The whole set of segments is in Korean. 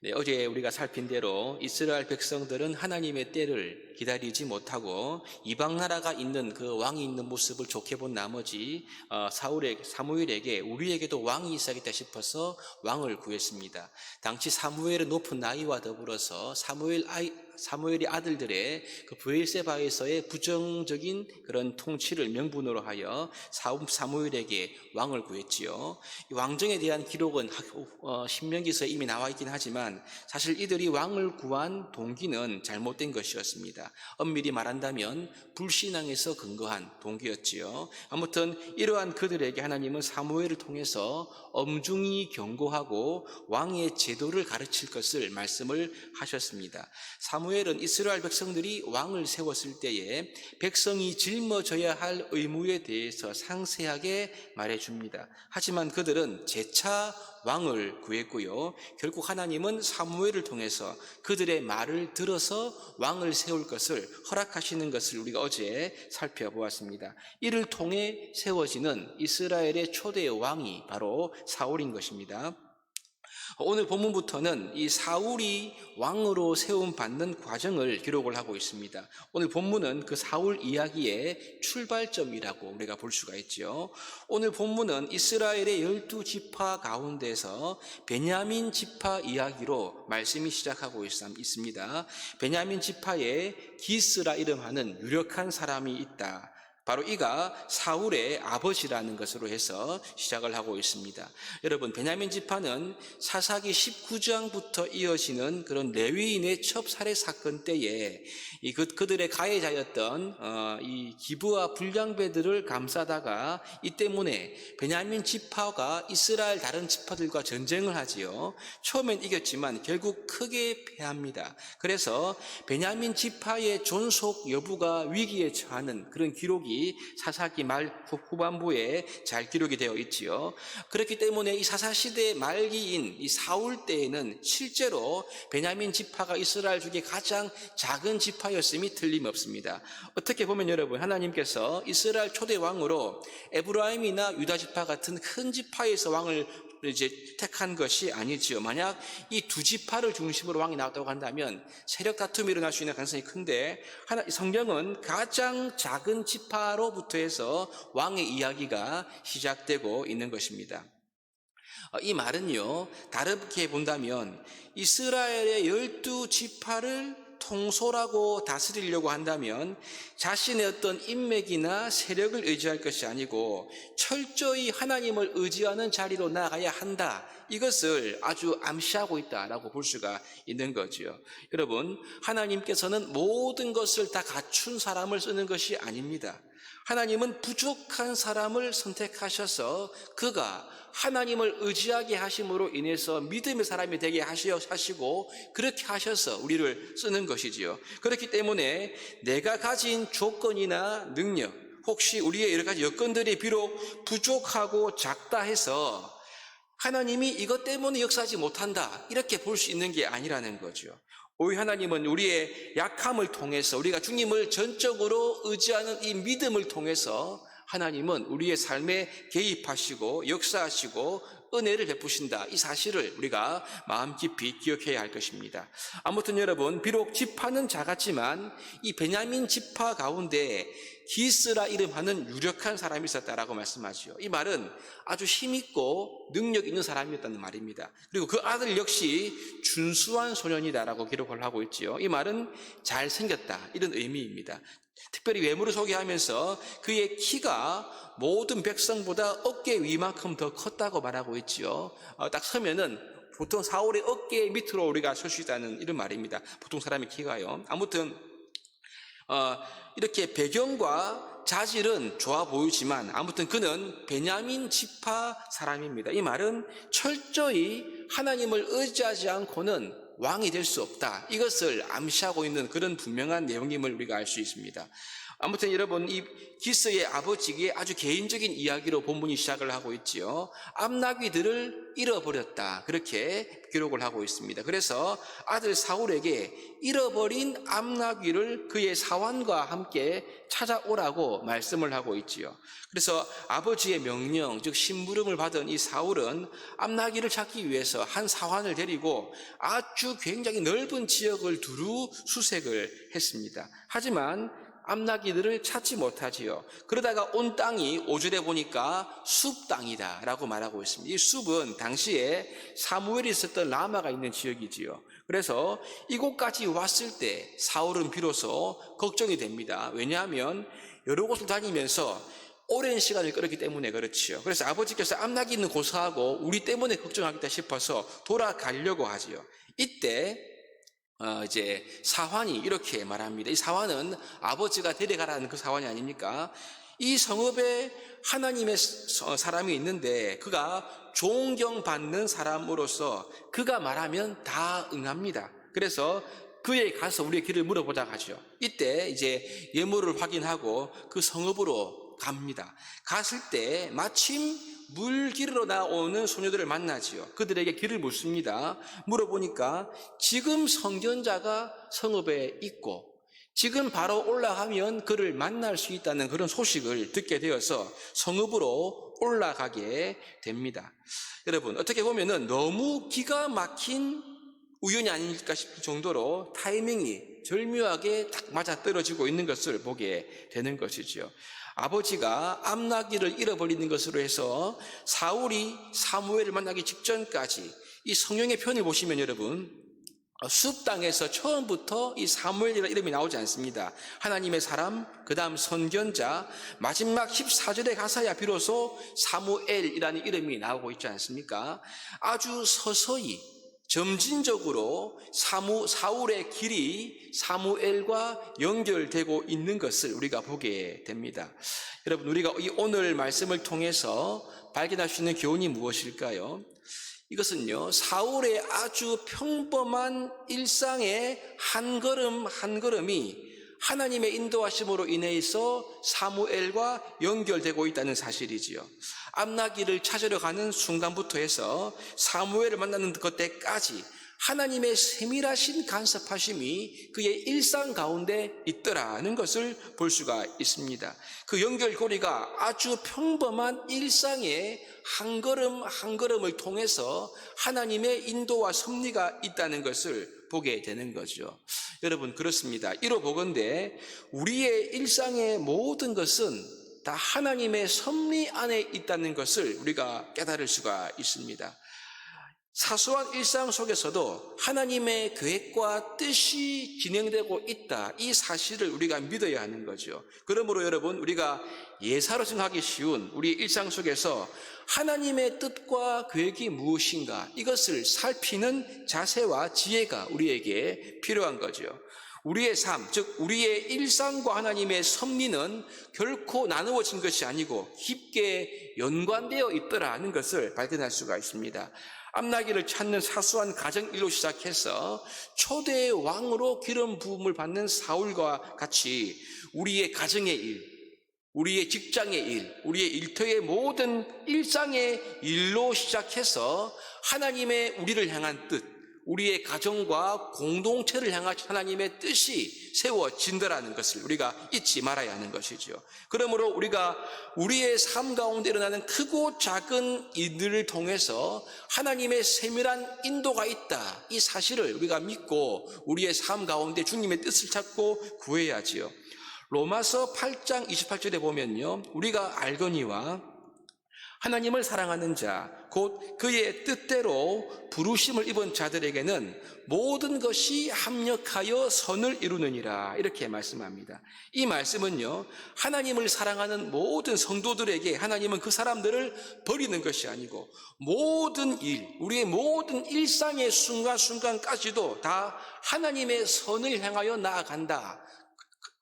네, 어제 우리가 살핀 대로 이스라엘 백성들은 하나님의 때를 기다리지 못하고 이방 나라가 있는 그 왕이 있는 모습을 좋게 본 나머지 사무엘에게 우리에게도 왕이 있어야겠다 싶어서 왕을 구했습니다. 당시 사무엘의 높은 나이와 더불어서 사무엘의 아들들의 그 브엘세바에서의 부정적인 그런 통치를 명분으로 하여 사무엘에게 왕을 구했지요. 이 왕정에 대한 기록은 신명기서에 이미 나와 있긴 하지만 사실 이들이 왕을 구한 동기는 잘못된 것이었습니다. 엄밀히 말한다면 불신앙에서 근거한 동기였지요. 아무튼 이러한 그들에게 하나님은 사무엘을 통해서 엄중히 경고하고 왕의 제도를 가르칠 것을 말씀을 하셨습니다. 사무엘은 이스라엘 백성들이 왕을 세웠을 때에 백성이 짊어져야 할 의무에 대해서 상세하게 말해줍니다. 하지만 그들은 재차 왕을 구했고요. 결국 하나님은 사무엘을 통해서 그들의 말을 들어서 왕을 세울 것을 허락하시는 것을 우리가 어제 살펴보았습니다. 이를 통해 세워지는 이스라엘의 초대 왕이 바로 사울인 것입니다. 오늘 본문부터는 이 사울이 왕으로 세움받는 과정을 기록을 하고 있습니다. 오늘 본문은 그 사울 이야기의 출발점이라고 우리가 볼 수가 있죠. 오늘 본문은 이스라엘의 12지파 가운데서 베냐민 지파 이야기로 말씀이 시작하고 있습니다. 베냐민 지파에 기스라 이름하는 유력한 사람이 있다. 바로 이가 사울의 아버지라는 것으로 해서 시작을 하고 있습니다. 여러분, 베냐민 지파는 사사기 19장부터 이어지는 그런 레위인의 첩살해 사건 때에 그들의 가해자였던 이 기브와 불량배들을 감싸다가 이 때문에 베냐민 지파가 이스라엘 다른 지파들과 전쟁을 하지요. 처음엔 이겼지만 결국 크게 패합니다. 그래서 베냐민 지파의 존속 여부가 위기에 처하는 그런 기록이 사사기 말 후반부에 잘 기록이 되어 있지요. 그렇기 때문에 이 사사시대 말기인 이 사울 때에는 실제로 베냐민 지파가 이스라엘 중에 가장 작은 지파였음이 틀림없습니다. 어떻게 보면 여러분, 하나님께서 이스라엘 초대 왕으로 에브라임이나 유다 지파 같은 큰 지파에서 왕을 택한 것이 아니지요. 만약 이 두 지파를 중심으로 왕이 나왔다고 한다면 세력 다툼이 일어날 수 있는 가능성이 큰데 성경은 가장 작은 지파로부터 해서 왕의 이야기가 시작되고 있는 것입니다. 이 말은요, 다르게 본다면 이스라엘의 12지파를 통솔하고 다스리려고 한다면 자신의 어떤 인맥이나 세력을 의지할 것이 아니고 철저히 하나님을 의지하는 자리로 나아가야 한다. 이것을 아주 암시하고 있다라고 볼 수가 있는 거죠. 여러분, 하나님께서는 모든 것을 다 갖춘 사람을 쓰는 것이 아닙니다. 하나님은 부족한 사람을 선택하셔서 그가 하나님을 의지하게 하심으로 인해서 믿음의 사람이 되게 하시고 그렇게 하셔서 우리를 쓰는 것이지요. 그렇기 때문에 내가 가진 조건이나 능력, 혹시 우리의 여러 가지 여건들이 비록 부족하고 작다 해서 하나님이 이것 때문에 역사하지 못한다, 이렇게 볼 수 있는 게 아니라는 거죠. 오히려 하나님은 우리의 약함을 통해서 우리가 주님을 전적으로 의지하는 이 믿음을 통해서 하나님은 우리의 삶에 개입하시고 역사하시고 은혜를 베푸신다. 이 사실을 우리가 마음 깊이 기억해야 할 것입니다. 아무튼 여러분, 비록 지파는 작았지만 이 베냐민 지파 가운데 기스라 이름하는 유력한 사람이 있었다라고 말씀하지요. 이 말은 아주 힘있고 능력 있는 사람이었다는 말입니다. 그리고 그 아들 역시 준수한 소년이다라고 기록을 하고 있지요. 이 말은 잘생겼다, 이런 의미입니다. 특별히 외모를 소개하면서 그의 키가 모든 백성보다 어깨 위만큼 더 컸다고 말하고 있지요. 딱 서면은 보통 사울의 어깨 밑으로 우리가 설 수 있다는 이런 말입니다. 보통 사람의 키가요. 아무튼 이렇게 배경과 자질은 좋아 보이지만 아무튼 그는 베냐민 지파 사람입니다. 이 말은 철저히 하나님을 의지하지 않고는 왕이 될 수 없다, 이것을 암시하고 있는 그런 분명한 내용임을 우리가 알 수 있습니다. 아무튼 여러분, 이 기스의 아버지에게 아주 개인적인 이야기로 본문이 시작을 하고 있지요. 암나귀들을 잃어버렸다, 그렇게 기록을 하고 있습니다. 그래서 아들 사울에게 잃어버린 암나귀를 그의 사환과 함께 찾아오라고 말씀을 하고 있지요. 그래서 아버지의 명령, 즉 심부름을 받은 이 사울은 암나귀를 찾기 위해서 한 사환을 데리고 아주 굉장히 넓은 지역을 두루 수색을 했습니다. 하지만 암나귀들을 찾지 못하지요. 그러다가 온 땅이 5절에 보니까 숲 땅이다 라고 말하고 있습니다. 이 숲은 당시에 사무엘이 있었던 라마가 있는 지역이지요. 그래서 이곳까지 왔을 때 사울은 비로소 걱정이 됩니다. 왜냐하면 여러 곳을 다니면서 오랜 시간을 끌었기 때문에 그렇지요. 그래서 아버지께서 암나귀 있는 곳하고 우리 때문에 걱정하겠다 싶어서 돌아가려고 하지요. 이때 이제 사환이 이렇게 말합니다. 이 사환은 아버지가 데려가라는 그 사환이 아닙니까? 이 성읍에 하나님의 사람이 있는데 그가 존경받는 사람으로서 그가 말하면 다 응합니다. 그래서 그에 가서 우리의 길을 물어보자 하죠. 이때 이제 예물을 확인하고 그 성읍으로 갑니다. 갔을 때 마침 물 기르러 나오는 소녀들을 만나지요. 그들에게 길을 묻습니다. 물어보니까 지금 선견자가 성읍에 있고 지금 바로 올라가면 그를 만날 수 있다는 그런 소식을 듣게 되어서 성읍으로 올라가게 됩니다. 여러분, 어떻게 보면은 너무 기가 막힌 우연이 아닐까 싶을 정도로 타이밍이 절묘하게 딱 맞아떨어지고 있는 것을 보게 되는 것이지요. 아버지가 암나귀를 잃어버리는 것으로 해서 사울이 사무엘을 만나기 직전까지 이 성경의 편을 보시면 여러분, 숲 땅에서 처음부터 이 사무엘이라는 이름이 나오지 않습니다. 하나님의 사람, 그 다음 선견자, 마지막 14절에 가서야 비로소 사무엘이라는 이름이 나오고 있지 않습니까? 아주 서서히 점진적으로 사울의 길이 사무엘과 연결되고 있는 것을 우리가 보게 됩니다. 여러분, 우리가 이 오늘 말씀을 통해서 발견할 수 있는 교훈이 무엇일까요? 이것은요, 사울의 아주 평범한 일상의 한 걸음 한 걸음이 하나님의 인도하심으로 인해서 사무엘과 연결되고 있다는 사실이지요. 암나귀를 찾으러 가는 순간부터 해서 사무엘을 만나는 그때까지 하나님의 세밀하신 간섭하심이 그의 일상 가운데 있더라는 것을 볼 수가 있습니다. 그 연결고리가 아주 평범한 일상의 한 걸음 한 걸음을 통해서 하나님의 인도와 섭리가 있다는 것을 보게 되는 거죠. 여러분, 그렇습니다. 이로 보건대 우리의 일상의 모든 것은 다 하나님의 섭리 안에 있다는 것을 우리가 깨달을 수가 있습니다. 사소한 일상 속에서도 하나님의 계획과 뜻이 진행되고 있다, 이 사실을 우리가 믿어야 하는 거죠. 그러므로 여러분, 우리가 예사로 생각하기 쉬운 우리 일상 속에서 하나님의 뜻과 계획이 무엇인가, 이것을 살피는 자세와 지혜가 우리에게 필요한 거죠. 우리의 삶, 즉 우리의 일상과 하나님의 섭리는 결코 나누어진 것이 아니고 깊게 연관되어 있더라는 것을 발견할 수가 있습니다. 암나귀를 찾는 사소한 가정일로 시작해서 초대의 왕으로 기름 부음을 받는 사울과 같이 우리의 가정의 일, 우리의 직장의 일, 우리의 일터의 모든 일상의 일로 시작해서 하나님의 우리를 향한 뜻, 우리의 가정과 공동체를 향한 하나님의 뜻이 세워진다라는 것을 우리가 잊지 말아야 하는 것이죠. 그러므로 우리가 우리의 삶 가운데 일어나는 크고 작은 일들을 통해서 하나님의 세밀한 인도가 있다, 이 사실을 우리가 믿고 우리의 삶 가운데 주님의 뜻을 찾고 구해야지요. 로마서 8장 28절에 보면요, 우리가 알거니와 하나님을 사랑하는 자, 곧 그의 뜻대로 부르심을 입은 자들에게는 모든 것이 합력하여 선을 이루느니라, 이렇게 말씀합니다. 이 말씀은요, 하나님을 사랑하는 모든 성도들에게 하나님은 그 사람들을 버리는 것이 아니고 모든 일, 우리의 모든 일상의 순간순간까지도 다 하나님의 선을 향하여 나아간다,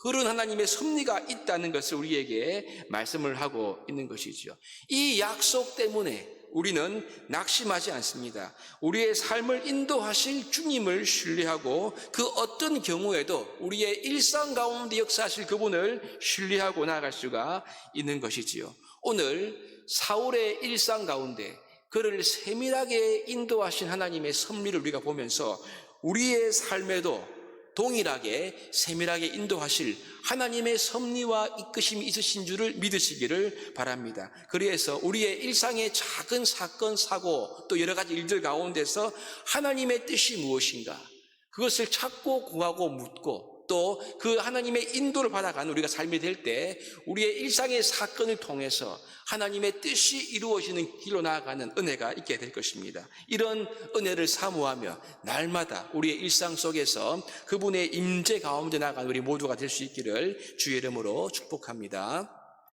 그런 하나님의 섭리가 있다는 것을 우리에게 말씀을 하고 있는 것이죠. 이 약속 때문에 우리는 낙심하지 않습니다. 우리의 삶을 인도하실 주님을 신뢰하고 그 어떤 경우에도 우리의 일상 가운데 역사하실 그분을 신뢰하고 나아갈 수가 있는 것이지요. 오늘 사울의 일상 가운데 그를 세밀하게 인도하신 하나님의 섭리를 우리가 보면서 우리의 삶에도 동일하게 세밀하게 인도하실 하나님의 섭리와 이끄심이 있으신 줄을 믿으시기를 바랍니다. 그래서 우리의 일상의 작은 사건, 사고 또 여러 가지 일들 가운데서 하나님의 뜻이 무엇인가 그것을 찾고 구하고 묻고 또 그 하나님의 인도를 받아가는 우리가 삶이 될 때 우리의 일상의 사건을 통해서 하나님의 뜻이 이루어지는 길로 나아가는 은혜가 있게 될 것입니다. 이런 은혜를 사모하며 날마다 우리의 일상 속에서 그분의 임재 가운데 나아가는 우리 모두가 될 수 있기를 주의 이름으로 축복합니다.